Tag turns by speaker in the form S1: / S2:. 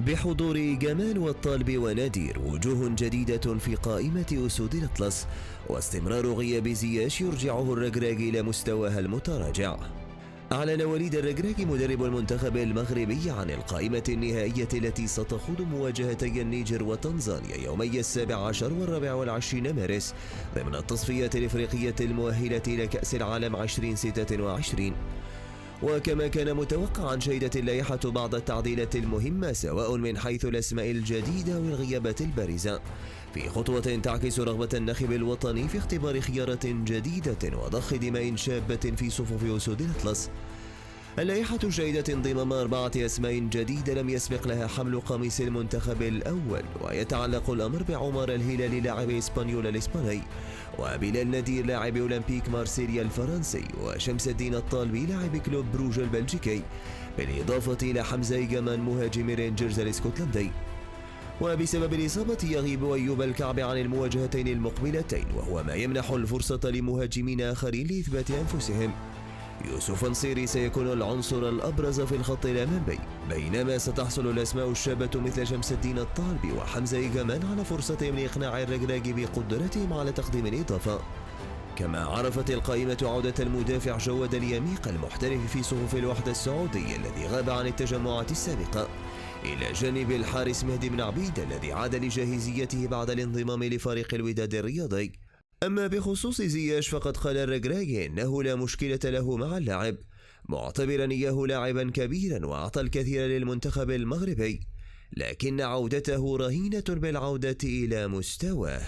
S1: بحضور جمال والطالب ونادير وجوه جديدة في قائمة أسود الأطلس، واستمرار غياب زياش يرجعه الركراكي إلى مستواه المتراجع. أعلن وليد الركراكي مدرب المنتخب المغربي عن القائمة النهائية التي ستخوض مواجهتي النيجر وتنزانيا يومي 17 و24 مارس ضمن التصفيات الإفريقية المؤهلة إلى كأس العالم 2026. وكما كان متوقعا شهدت اللائحة بعض التعديلات المهمة سواء من حيث الأسماء الجديدة والغيابات البارزة، في خطوة تعكس رغبة الناخب الوطني في اختبار خيارات جديدة وضخ دماء شابة في صفوف أسود الأطلس. اللائحة شهدت انضمام 4 أسماء جديدة لم يسبق لها حمل قميص المنتخب الأول، ويتعلق الأمر بعمر الهلالي لاعب إسبانيول الإسباني، وبلال نادير لاعب أولمبيك مارسيليا الفرنسي، وشمس الدين الطالبي لاعب كلوب بروج البلجيكي، بالإضافة إلى حمزة إيجامان مهاجم رينجرز الاسكتلندي. وبسبب الإصابة يغيب أيوب الكعبي عن المواجهتين المقبلتين، وهو ما يمنح الفرصة لمهاجمين آخرين لإثبات أنفسهم. يوسف نصيري سيكون العنصر الأبرز في الخط الأمامي، بينما ستحصل الأسماء الشابة مثل شمس الدين الطالبي وحمزة إيجامان على فرصتهم لإقناع الركراكي بقدرتهم على تقديم الإضافة. كما عرفت القائمة عودة المدافع جواد اليميق المحترف في صفوف الوحدة السعودية الذي غاب عن التجمعات السابقة، إلى جانب الحارس مهدي بن عبيد الذي عاد لجاهزيته بعد الانضمام لفريق الوداد الرياضي. أما بخصوص زياش فقد قال الركراكي إنه لا مشكلة له مع اللاعب، معتبرا إياه لاعبا كبيرا وأعطى الكثير للمنتخب المغربي، لكن عودته رهينة بالعودة إلى مستواه.